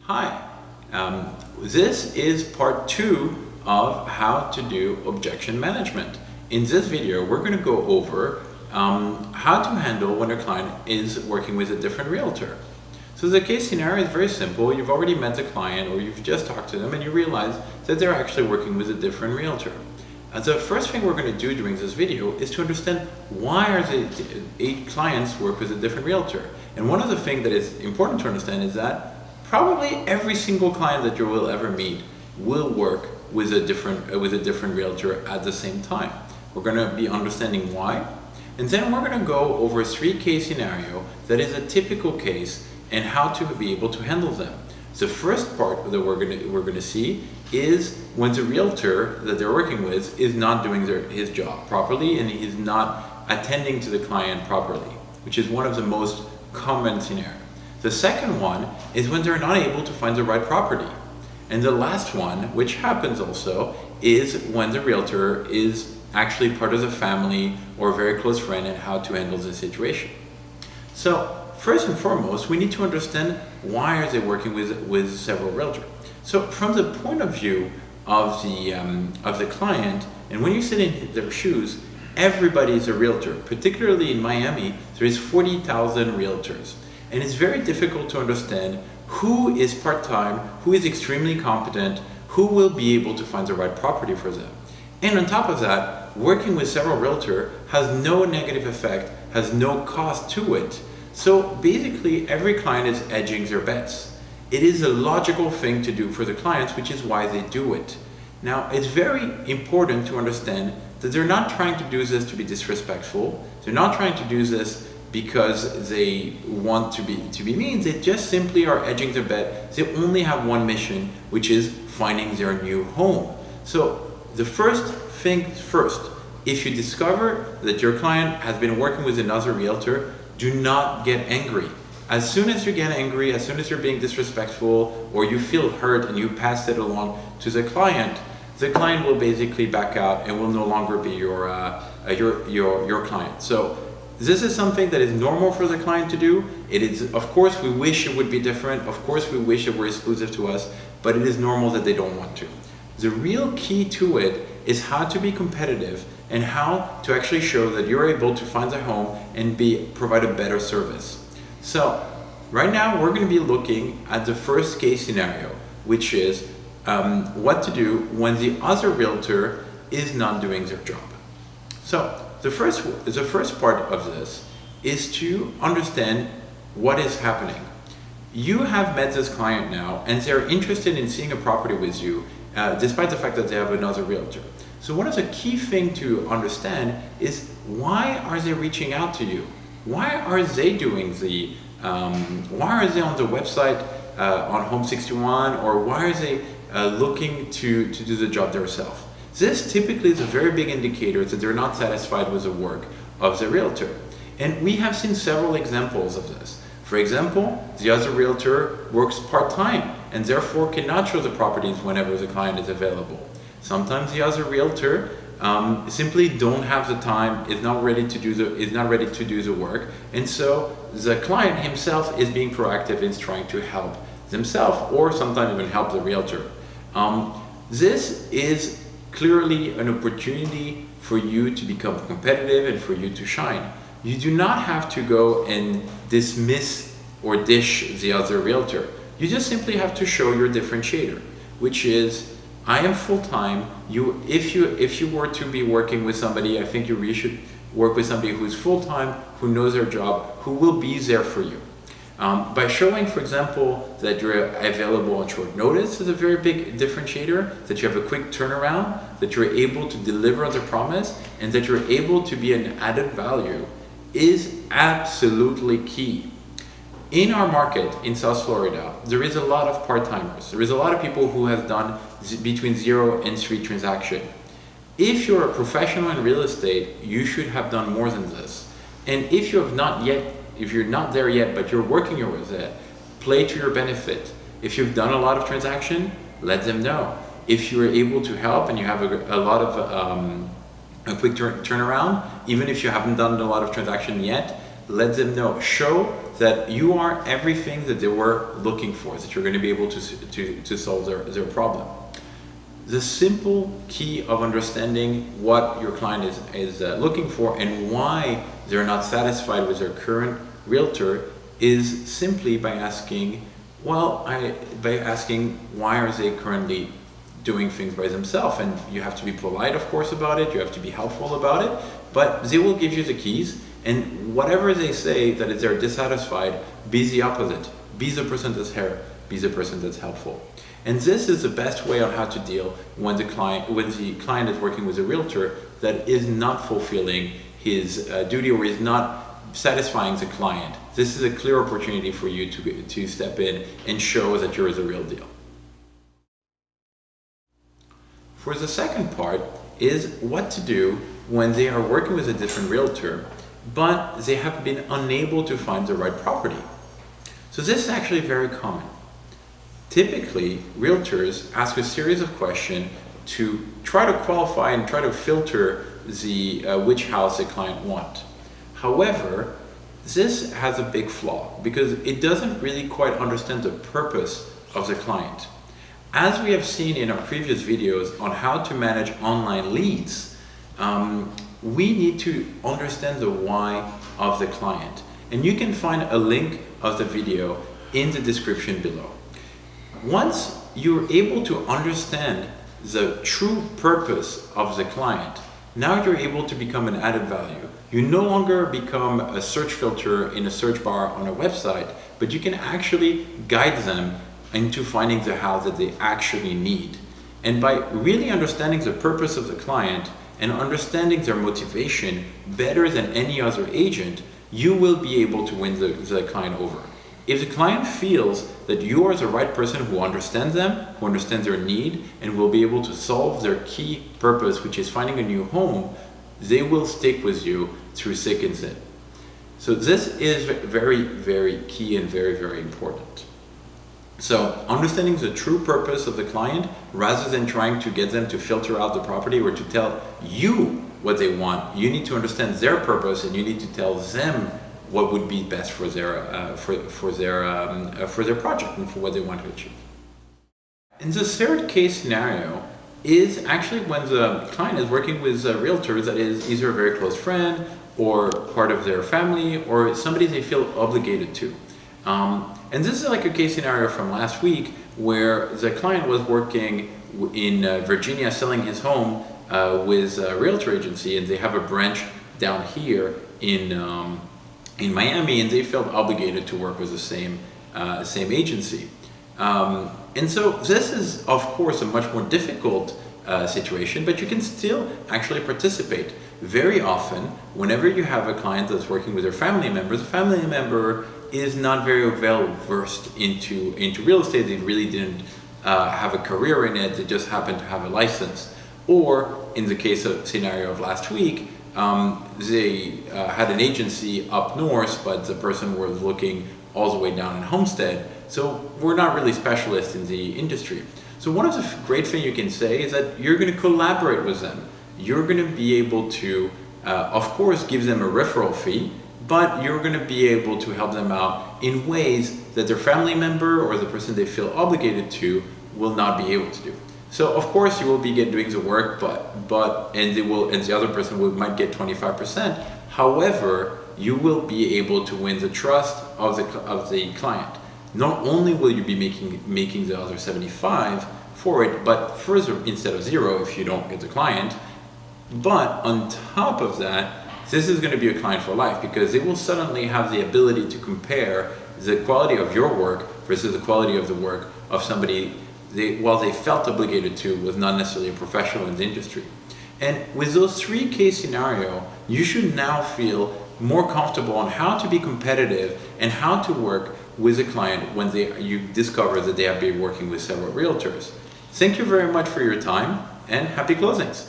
Hi, this is part 2 of how to do objection management. In this video, we're going to go over how to handle when a client is working with a different realtor. So the case scenario is very simple. You've already met the client or you've just talked to them and you realize that they're actually working with a different realtor. The first thing we're going to do during this video is to understand why are the 8 clients work with a different realtor. And one of the things that is important to understand is that probably every single client that you will ever meet will work with a different realtor at the same time. We're going to be understanding why, and then we're going to go over a 3-case scenario that is a typical case and how to be able to handle them. The first part that we're going to see is when the realtor that they're working with is not doing his job properly and he's not attending to the client properly, which is one of the most common scenarios. The second one is when they're not able to find the right property. And the last one, which happens also, is when the realtor is actually part of the family or a very close friend and how to handle the situation. So first and foremost, we need to understand why are they working with several realtors. So from the point of view of the client, and when you sit in their shoes, everybody is a realtor. Particularly in Miami, there is 40,000 realtors. And it's very difficult to understand who is part-time, who is extremely competent, who will be able to find the right property for them. And on top of that, working with several realtors has no negative effect, has no cost to it. So basically, every client is hedging their bets. It is a logical thing to do for the clients, which is why they do it. Now, it's very important to understand that they're not trying to do this to be disrespectful. They're not trying to do this because they want to be mean. They just simply are hedging their bet. They only have one mission, which is finding their new home. So the first thing first, if you discover that your client has been working with another realtor, do not get angry. As soon as you get angry, as soon as you're being disrespectful or you feel hurt and you pass it along to the client will basically back out and will no longer be your client. So this is something that is normal for the client to do. It is, of course, we wish it would be different. Of course, we wish it were exclusive to us, but it is normal that they don't want to. The real key to it is how to be competitive and how to actually show that you're able to find a home and provide a better service. So right now, we're going to be looking at the first case scenario, which is what to do when the other realtor is not doing their job. So the first part of this is to understand what is happening. You have met this client now and they're interested in seeing a property with you despite the fact that they have another realtor. So one of the key things to understand is why are they reaching out to you? Why are they doing why are they on the website on Home 61, or why are they looking to do the job themselves? This typically is a very big indicator that they're not satisfied with the work of the realtor. And we have seen several examples of this. For example, the other realtor works part-time and therefore cannot show the properties whenever the client is available. Sometimes the other realtor simply don't have the time, is not ready to do the work, and so the client himself is being proactive in trying to help themselves or sometimes even help the realtor. This is clearly an opportunity for you to become competitive and for you to shine. You do not have to go and dismiss or dish the other realtor. You just simply have to show your differentiator, which is, I am full-time. If you were to be working with somebody, I think you really should work with somebody who's full-time, who knows their job, who will be there for you. By showing, for example, that you're available on short notice is a very big differentiator, that you have a quick turnaround, that you're able to deliver on the promise, and that you're able to be an added value is absolutely key. In our market in South Florida, there is a lot of part-timers. There is a lot of people who have done between 0 and 3 transactions. If you're a professional in real estate, you should have done more than this. And if you're not there yet, but you're working your way there, play to your benefit. If you've done a lot of transaction, let them know. If you're able to help and you have a lot of a quick turnaround, even if you haven't done a lot of transaction yet, let them know, show that you are everything that they were looking for, that you're going to be able to solve their problem. The simple key of understanding what your client is looking for and why they're not satisfied with their current realtor is simply by asking, why are they currently doing things by themselves? And you have to be polite, of course, about it. You have to be helpful about it, but they will give you the keys. And whatever they say that if they're dissatisfied, be the opposite. Be the person that's here. Be the person that's helpful. And this is the best way on how to deal when the client is working with a realtor that is not fulfilling his duty or is not satisfying the client. This is a clear opportunity for you to step in and show that you're the real deal. For the second part is what to do when they are working with a different realtor, but they have been unable to find the right property. So this is actually very common. Typically, realtors ask a series of questions to try to qualify and try to filter which house the client wants. However, this has a big flaw because it doesn't really quite understand the purpose of the client. As we have seen in our previous videos on how to manage online leads, we need to understand the why of the client. And you can find a link of the video in the description below. Once you're able to understand the true purpose of the client, now you're able to become an added value. You no longer become a search filter in a search bar on a website, but you can actually guide them into finding the house that they actually need. And by really understanding the purpose of the client and understanding their motivation better than any other agent, you will be able to win the client over. If the client feels that you are the right person who understands them, who understands their need, and will be able to solve their key purpose, which is finding a new home, they will stick with you through thick and thin. So this is very, very key and very, very important. So understanding the true purpose of the client, rather than trying to get them to filter out the property or to tell you what they want, you need to understand their purpose and you need to tell them what would be best for their project and for what they want to achieve. And the third case scenario is actually when the client is working with a realtor that is either a very close friend or part of their family or somebody they feel obligated to. And this is like a case scenario from last week where the client was working in Virginia selling his home with a realtor agency, and they have a branch down here in Miami, and they felt obligated to work with the same agency. And so this is, of course, a much more difficult situation, but you can still actually participate. Very often, whenever you have a client that's working with their family members, the family member is not very well versed into real estate. They really didn't have a career in it. They just happened to have a license. Or in the case of scenario of last week, they had an agency up north, but the person was looking all the way down in Homestead. So we're not really specialists in the industry. So one of the great things you can say is that you're going to collaborate with them. You're going to be able to, of course, give them a referral fee, but you're going to be able to help them out in ways that their family member or the person they feel obligated to will not be able to do. So of course you will be doing the work, and the other person might get 25%. However, you will be able to win the trust of the client. Not only will you be making the other 75 for it, but further, instead of 0 if you don't get the client. But on top of that, this is going to be a client for life because they will suddenly have the ability to compare the quality of your work versus the quality of the work of somebody while they felt obligated to was not necessarily a professional in the industry. And with those 3 case scenarios, you should now feel more comfortable on how to be competitive and how to work with a client when you discover that they have been working with several realtors. Thank you very much for your time and happy closings.